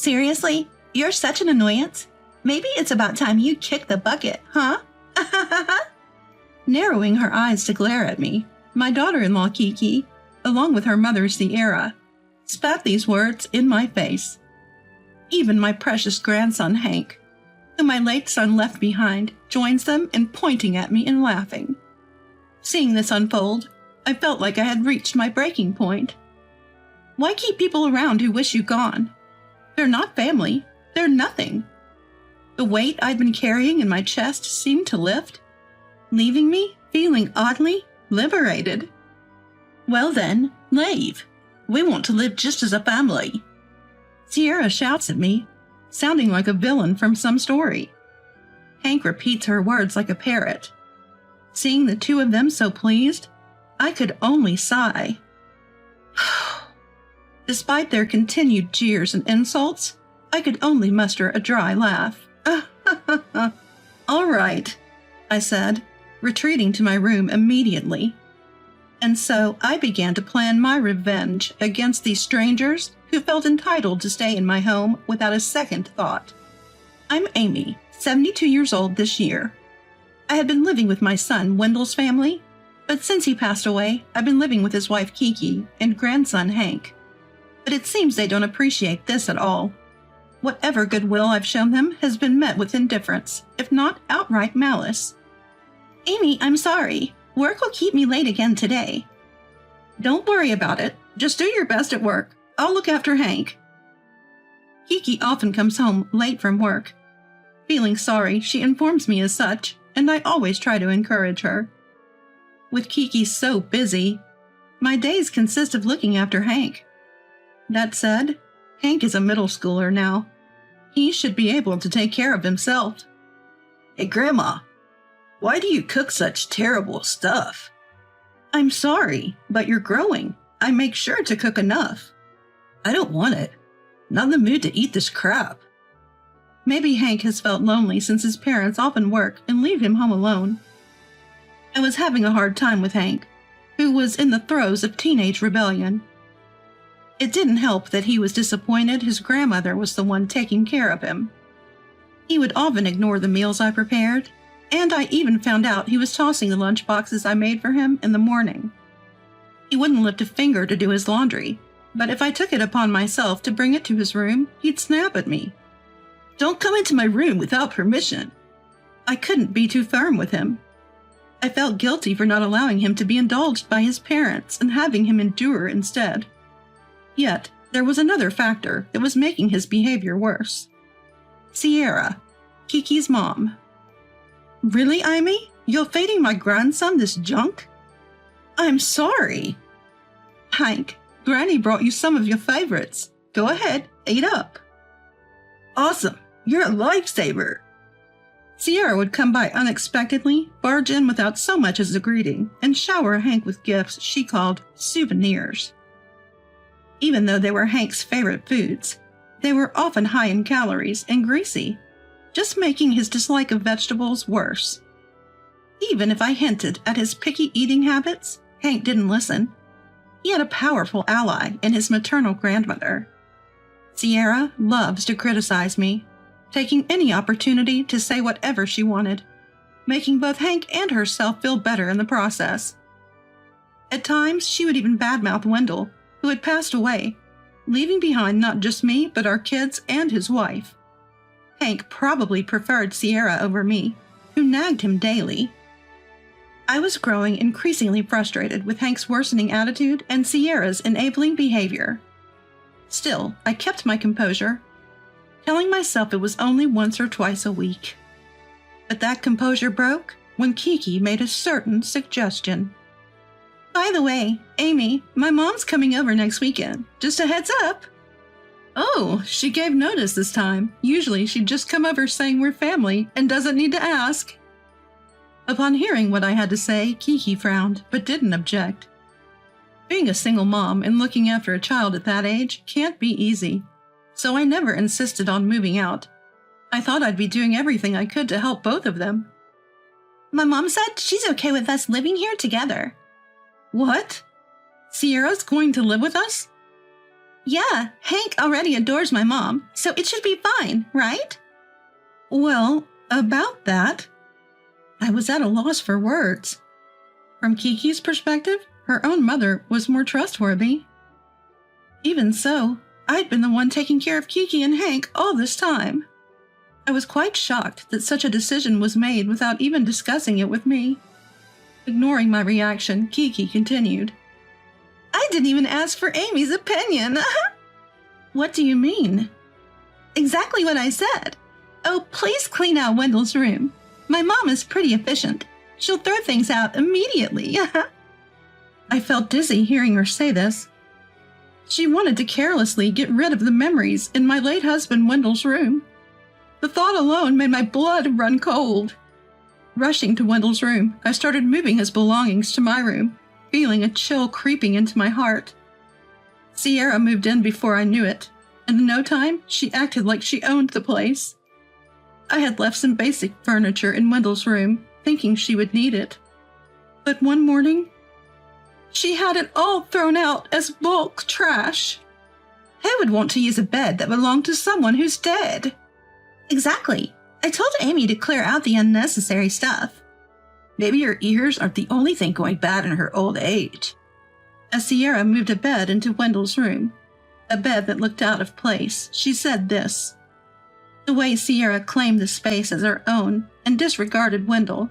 Seriously? You're such an annoyance? Maybe it's about time you kick the bucket, huh? Narrowing her eyes to glare at me, my daughter-in-law Kiki, along with her mother Sierra, spat these words in my face. Even my precious grandson Hank, whom my late son left behind, joins them in pointing at me and laughing. Seeing this unfold, I felt like I had reached my breaking point. Why keep people around who wish you gone? They're not family. They're nothing. The weight I'd been carrying in my chest seemed to lift, leaving me feeling oddly liberated. Well then, leave. We want to live just as a family. Sierra shouts at me, sounding like a villain from some story. Hank repeats her words like a parrot. Seeing the two of them so pleased, I could only sigh. Despite their continued jeers and insults, I could only muster a dry laugh. All right, I said, retreating to my room immediately. And so I began to plan my revenge against these strangers who felt entitled to stay in my home without a second thought. I'm Amy, 72 years old this year. I had been living with my son Wendell's family, but since he passed away, I've been living with his wife Kiki and grandson Hank. But it seems they don't appreciate this at all. Whatever goodwill I've shown them has been met with indifference, if not outright malice. Amy, I'm sorry. Work will keep me late again today. Don't worry about it. Just do your best at work. I'll look after Hank. Kiki often comes home late from work. Feeling sorry, she informs me as such, and I always try to encourage her. With Kiki so busy, my days consist of looking after Hank. That said, Hank is a middle schooler now. He should be able to take care of himself. Hey, Grandma, why do you cook such terrible stuff? I'm sorry, but you're growing. I make sure to cook enough. I don't want it. Not in the mood to eat this crap. Maybe Hank has felt lonely since his parents often work and leave him home alone. I was having a hard time with Hank, who was in the throes of teenage rebellion. It didn't help that he was disappointed his grandmother was the one taking care of him. He would often ignore the meals I prepared, and I even found out he was tossing the lunch boxes I made for him in the morning. He wouldn't lift a finger to do his laundry, but if I took it upon myself to bring it to his room, he'd snap at me. Don't come into my room without permission. I couldn't be too firm with him. I felt guilty for not allowing him to be indulged by his parents and having him endure instead. Yet, there was another factor that was making his behavior worse. Sierra, Kiki's mom. Really, Amy? You're feeding my grandson this junk? I'm sorry. Hank, Granny brought you some of your favorites. Go ahead, eat up. Awesome. You're a lifesaver. Sierra would come by unexpectedly, barge in without so much as a greeting, and shower Hank with gifts she called souvenirs. Even though they were Hank's favorite foods, they were often high in calories and greasy, just making his dislike of vegetables worse. Even if I hinted at his picky eating habits, Hank didn't listen. He had a powerful ally in his maternal grandmother. Sierra loves to criticize me, taking any opportunity to say whatever she wanted, making both Hank and herself feel better in the process. At times, she would even badmouth Wendell, who had passed away, leaving behind not just me, but our kids and his wife. Hank probably preferred Sierra over me, who nagged him daily. I was growing increasingly frustrated with Hank's worsening attitude and Sierra's enabling behavior. Still, I kept my composure, telling myself it was only once or twice a week. But that composure broke when Kiki made a certain suggestion. By the way, Amy, my mom's coming over next weekend. Just a heads up. Oh, she gave notice this time. Usually she'd just come over saying we're family and doesn't need to ask. Upon hearing what I had to say, Kiki frowned, but didn't object. Being a single mom and looking after a child at that age can't be easy, so I never insisted on moving out. I thought I'd be doing everything I could to help both of them. My mom said she's okay with us living here together. What? Sierra's going to live with us? Yeah, Hank already adores my mom, so it should be fine, right? Well, about that, I was at a loss for words. From Kiki's perspective, her own mother was more trustworthy. Even so, I'd been the one taking care of Kiki and Hank all this time. I was quite shocked that such a decision was made without even discussing it with me. Ignoring my reaction, Kiki continued. I didn't even ask for Amy's opinion. What do you mean? Exactly what I said. Oh, please clean out Wendell's room. My mom is pretty efficient. She'll throw things out immediately. I felt dizzy hearing her say this. She wanted to carelessly get rid of the memories in my late husband Wendell's room. The thought alone made my blood run cold. Rushing to Wendell's room, I started moving his belongings to my room, feeling a chill creeping into my heart. Sierra moved in before I knew it, and in no time, she acted like she owned the place. I had left some basic furniture in Wendell's room, thinking she would need it. But one morning, she had it all thrown out as bulk trash. Who would want to use a bed that belonged to someone who's dead? Exactly. I told Amy to clear out the unnecessary stuff. Maybe her ears aren't the only thing going bad in her old age. As Sierra moved a bed into Wendell's room, a bed that looked out of place, she said this. The way Sierra claimed the space as her own and disregarded Wendell,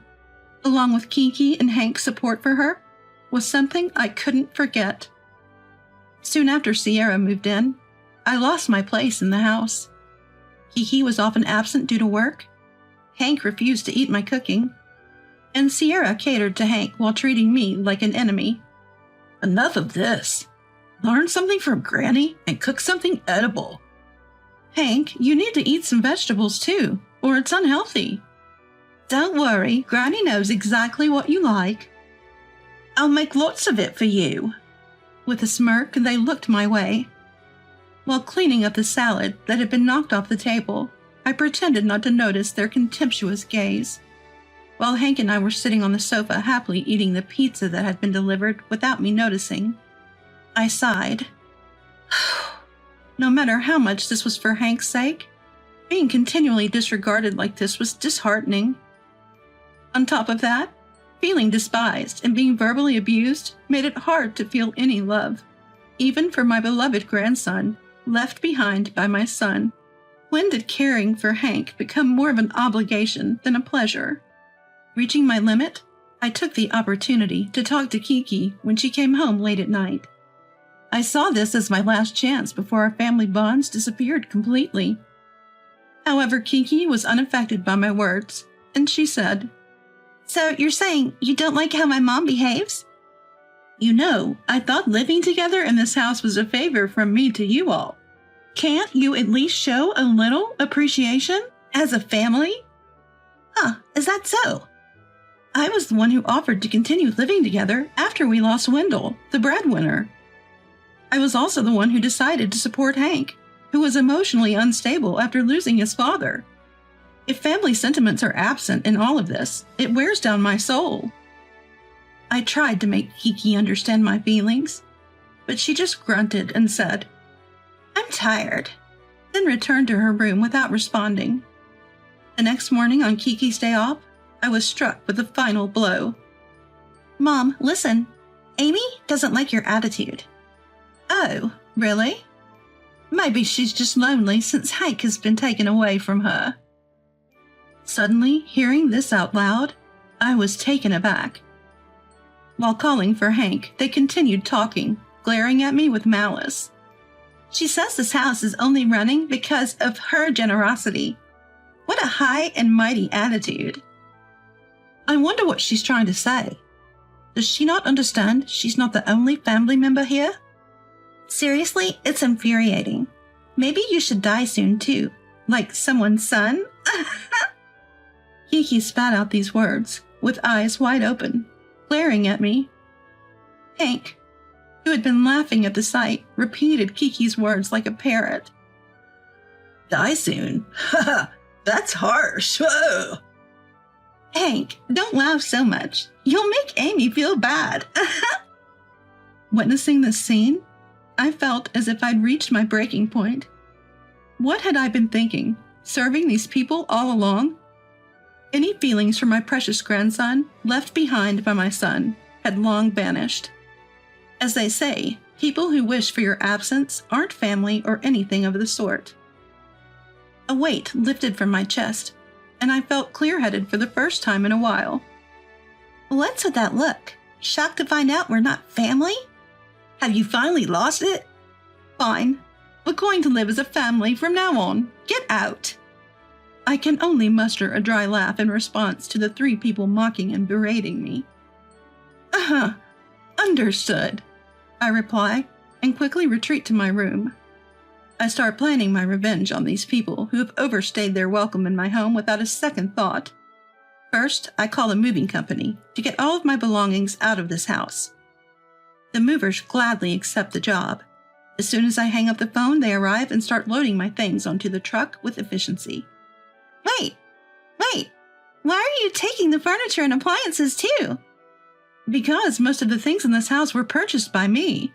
along with Kiki and Hank's support for her, was something I couldn't forget. Soon after Sierra moved in, I lost my place in the house. Kiki was often absent due to work. Hank refused to eat my cooking. And Sierra catered to Hank while treating me like an enemy. Enough of this. Learn something from Granny and cook something edible. Hank, you need to eat some vegetables too, or it's unhealthy. Don't worry, Granny knows exactly what you like. I'll make lots of it for you. With a smirk, they looked my way. While cleaning up the salad that had been knocked off the table, I pretended not to notice their contemptuous gaze. While Hank and I were sitting on the sofa happily eating the pizza that had been delivered without me noticing, I sighed. No matter how much this was for Hank's sake, being continually disregarded like this was disheartening. On top of that, feeling despised and being verbally abused made it hard to feel any love, even for my beloved grandson, left behind by my son. When did caring for Hank become more of an obligation than a pleasure? Reaching my limit, I took the opportunity to talk to Kiki when she came home late at night. I saw this as my last chance before our family bonds disappeared completely. However, Kiki was unaffected by my words, and she said, So you're saying you don't like how my mom behaves? You know, I thought living together in this house was a favor from me to you all. Can't you at least show a little appreciation as a family? Huh, is that so? I was the one who offered to continue living together after we lost Wendell, the breadwinner. I was also the one who decided to support Hank, who was emotionally unstable after losing his father. If family sentiments are absent in all of this, it wears down my soul. I tried to make Kiki understand my feelings, but she just grunted and said, I'm tired, then returned to her room without responding. The next morning on Kiki's day off, I was struck with the final blow. Mom, listen, Amy doesn't like your attitude. Oh, really? Maybe she's just lonely since Hank has been taken away from her. Suddenly, hearing this out loud, I was taken aback. While calling for Hank, they continued talking, glaring at me with malice. She says this house is only running because of her generosity. What a high and mighty attitude. I wonder what she's trying to say. Does she not understand she's not the only family member here? Seriously, it's infuriating. Maybe you should die soon too, like someone's son? Kiki spat out these words, with eyes wide open, glaring at me. Hank, who had been laughing at the sight, repeated Kiki's words like a parrot. Die soon? Ha! That's harsh. Whoa. Hank, don't laugh so much. You'll make Amy feel bad. Witnessing this scene, I felt as if I'd reached my breaking point. What had I been thinking? Serving these people all along? Any feelings for my precious grandson, left behind by my son, had long vanished. As they say, people who wish for your absence aren't family or anything of the sort. A weight lifted from my chest, and I felt clear-headed for the first time in a while. What's with that look? Shocked to find out we're not family? Have you finally lost it? Fine. We're going to live as a family from now on. Get out. I can only muster a dry laugh in response to the three people mocking and berating me. Understood, I reply, and quickly retreat to my room. I start planning my revenge on these people who have overstayed their welcome in my home without a second thought. First, I call a moving company to get all of my belongings out of this house. The movers gladly accept the job. As soon as I hang up the phone, they arrive and start loading my things onto the truck with efficiency. Wait, why are you taking the furniture and appliances too? Because most of the things in this house were purchased by me.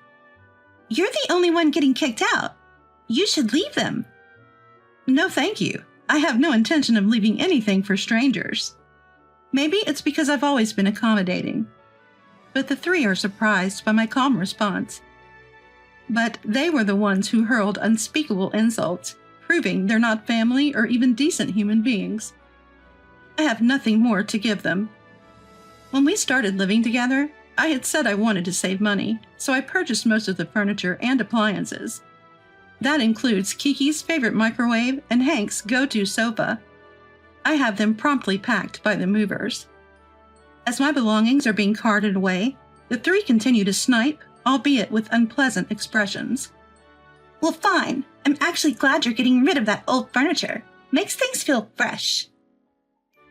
You're the only one getting kicked out. You should leave them. No, thank you. I have no intention of leaving anything for strangers. Maybe it's because I've always been accommodating. But the three are surprised by my calm response. But they were the ones who hurled unspeakable insults, proving they're not family or even decent human beings. I have nothing more to give them. When we started living together, I had said I wanted to save money, so I purchased most of the furniture and appliances. That includes Kiki's favorite microwave and Hank's go-to sofa. I have them promptly packed by the movers. As my belongings are being carted away, the three continue to snipe, albeit with unpleasant expressions. Well, fine. I'm actually glad you're getting rid of that old furniture. Makes things feel fresh.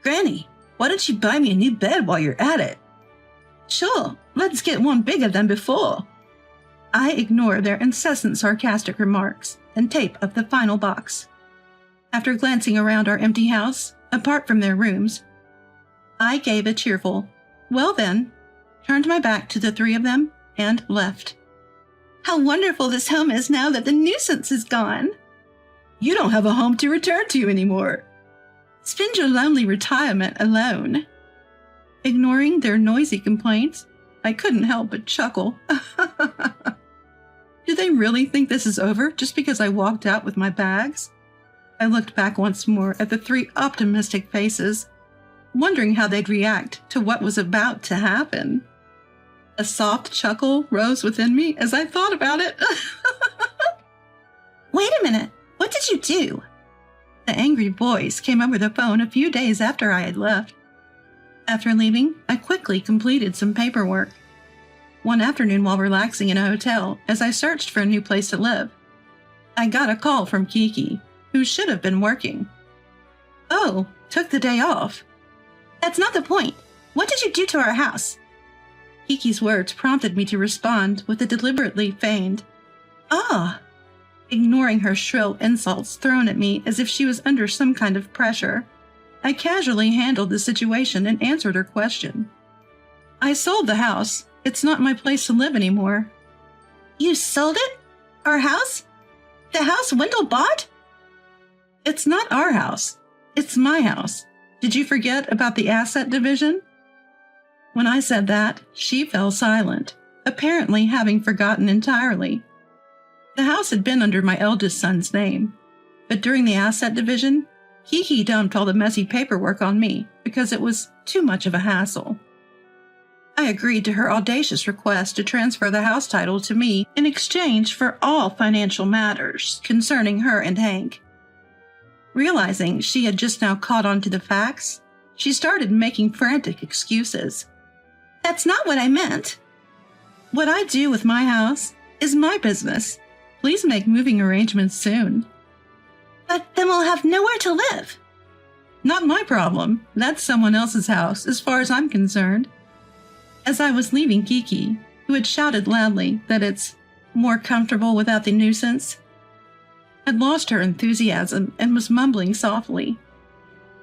Granny, why don't you buy me a new bed while you're at it? Sure, let's get one bigger than before. I ignore their incessant sarcastic remarks and tape up the final box. After glancing around our empty house, apart from their rooms, I gave a cheerful, "Well then," turned my back to the three of them, and left. How wonderful this home is now that the nuisance is gone. You don't have a home to return to anymore. Spend your lonely retirement alone. Ignoring their noisy complaints, I couldn't help but chuckle. Do they really think this is over just because I walked out with my bags? I looked back once more at the three optimistic faces, wondering how they'd react to what was about to happen. A soft chuckle rose within me as I thought about it. Wait a minute, what did you do? The angry voice came over the phone a few days after I had left. After leaving, I quickly completed some paperwork. One afternoon while relaxing in a hotel, as I searched for a new place to live, I got a call from Kiki, who should have been working. Oh, took the day off. That's not the point. What did you do to our house? Kiki's words prompted me to respond with a deliberately feigned, "Ah," ignoring her shrill insults thrown at me as if she was under some kind of pressure. I casually handled the situation and answered her question. "I sold the house. It's not my place to live anymore." You sold it? Our house? The house Wendell bought? It's not our house. It's my house. Did you forget about the asset division? When I said that, she fell silent, apparently having forgotten entirely. The house had been under my eldest son's name, but during the asset division, Kiki dumped all the messy paperwork on me because it was too much of a hassle. I agreed to her audacious request to transfer the house title to me in exchange for all financial matters concerning her and Hank. Realizing she had just now caught on to the facts, she started making frantic excuses. That's not what I meant. What I do with my house is my business. Please make moving arrangements soon. But then we'll have nowhere to live. Not my problem. That's someone else's house, as far as I'm concerned. As I was leaving Kiki, who had shouted loudly that it's more comfortable without the nuisance, had lost her enthusiasm and was mumbling softly.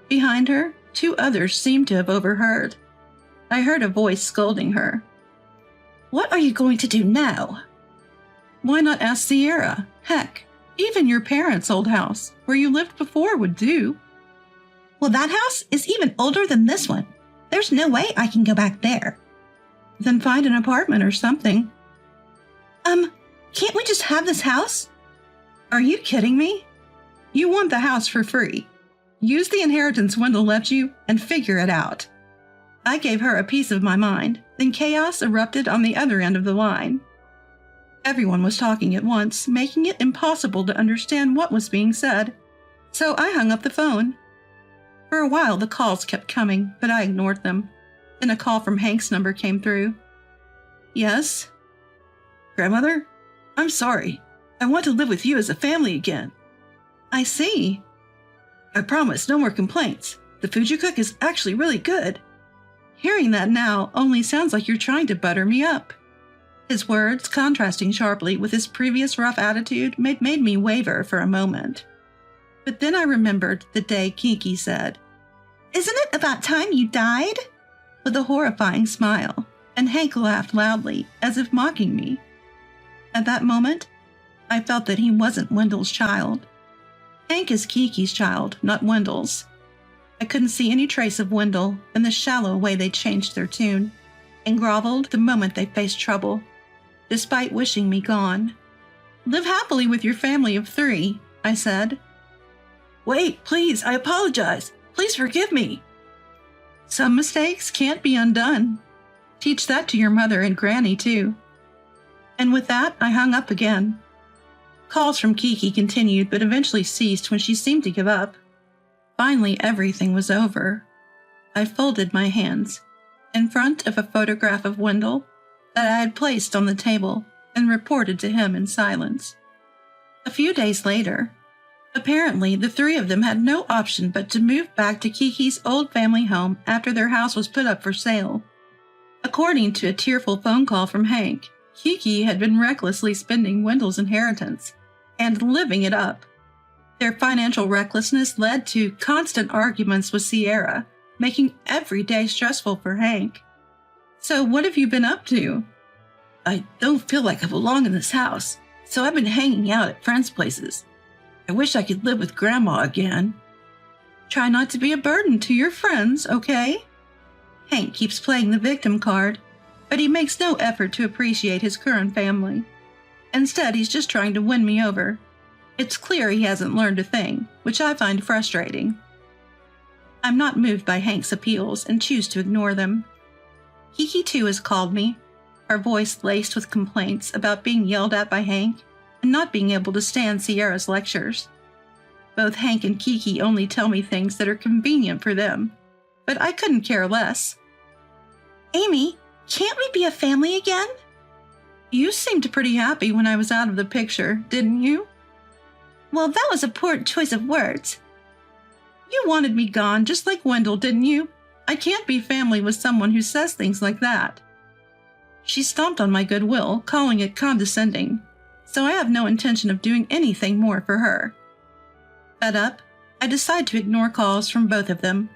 Behind her, two others seemed to have overheard. I heard a voice scolding her. What are you going to do now? Why not ask Sierra? Heck, even your parents' old house, where you lived before, would do. Well, that house is even older than this one. There's no way I can go back there. Then find an apartment or something. Can't we just have this house? Are you kidding me? You want the house for free. Use the inheritance Wendell left you and figure it out. I gave her a piece of my mind, then chaos erupted on the other end of the line. Everyone was talking at once, making it impossible to understand what was being said. So I hung up the phone. For a while the calls kept coming, but I ignored them. Then a call from Hank's number came through. Yes? Grandmother? I'm sorry. I want to live with you as a family again. I see. I promise no more complaints. The food you cook is actually really good. Hearing that now only sounds like you're trying to butter me up. His words, contrasting sharply with his previous rough attitude, made me waver for a moment. But then I remembered the day Kiki said, "Isn't it about time you died?" with a horrifying smile, and Hank laughed loudly, as if mocking me. At that moment, I felt that he wasn't Wendell's child. Hank is Kiki's child, not Wendell's. I couldn't see any trace of Wendell in the shallow way they changed their tune and groveled the moment they faced trouble, despite wishing me gone. Live happily with your family of 3, I said. Wait, please, I apologize. Please forgive me. Some mistakes can't be undone. Teach that to your mother and Granny, too. And with that, I hung up again. Calls from Kiki continued, but eventually ceased when she seemed to give up. Finally, everything was over. I folded my hands in front of a photograph of Wendell that I had placed on the table and reported to him in silence. A few days later, apparently the 3 of them had no option but to move back to Kiki's old family home after their house was put up for sale. According to a tearful phone call from Hank, Kiki had been recklessly spending Wendell's inheritance and living it up. Their financial recklessness led to constant arguments with Sierra, making every day stressful for Hank. So what have you been up to? I don't feel like I belong in this house, so I've been hanging out at friends' places. I wish I could live with Grandma again. Try not to be a burden to your friends, okay? Hank keeps playing the victim card, but he makes no effort to appreciate his current family. Instead, he's just trying to win me over. It's clear he hasn't learned a thing, which I find frustrating. I'm not moved by Hank's appeals and choose to ignore them. Kiki, too, has called me, her voice laced with complaints about being yelled at by Hank and not being able to stand Sierra's lectures. Both Hank and Kiki only tell me things that are convenient for them, but I couldn't care less. Amy, can't we be a family again? You seemed pretty happy when I was out of the picture, didn't you? Well, that was a poor choice of words. You wanted me gone just like Wendell, didn't you? I can't be family with someone who says things like that. She stomped on my goodwill, calling it condescending, so I have no intention of doing anything more for her. Fed up, I decide to ignore calls from both of them.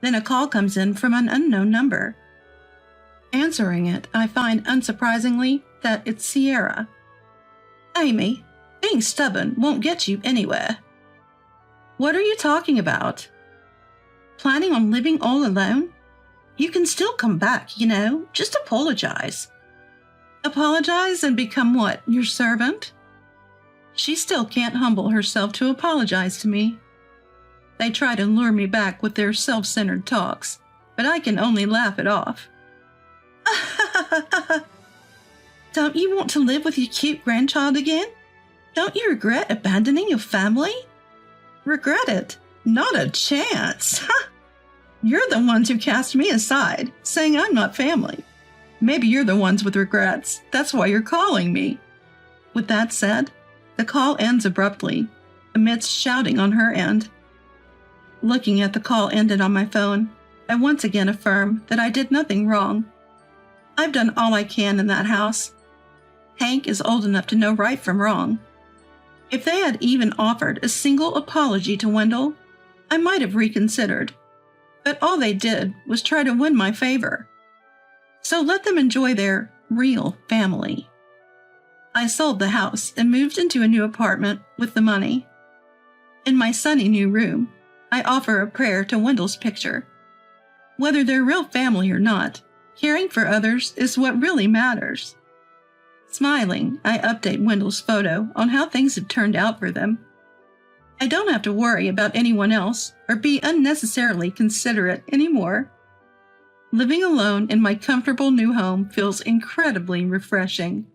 Then a call comes in from an unknown number. Answering it, I find, unsurprisingly, that it's Sierra. Amy, being stubborn won't get you anywhere. What are you talking about? Planning on living all alone? You can still come back, you know, just apologize. Apologize and become what, your servant? She still can't humble herself to apologize to me. They try to lure me back with their self-centered talks, but I can only laugh it off. Don't you want to live with your cute grandchild again? Don't you regret abandoning your family? Regret it? Not a chance. You're the ones who cast me aside, saying I'm not family. Maybe you're the ones with regrets. That's why you're calling me. With that said, the call ends abruptly, amidst shouting on her end. Looking at the call ended on my phone, I once again affirm that I did nothing wrong. I've done all I can in that house. Hank is old enough to know right from wrong. If they had even offered a single apology to Wendell, I might have reconsidered. But all they did was try to win my favor. So let them enjoy their real family. I sold the house and moved into a new apartment with the money. In my sunny new room, I offer a prayer to Wendell's picture. Whether they're real family or not, caring for others is what really matters. Smiling, I update Wendell's photo on how things have turned out for them. I don't have to worry about anyone else or be unnecessarily considerate anymore. Living alone in my comfortable new home feels incredibly refreshing.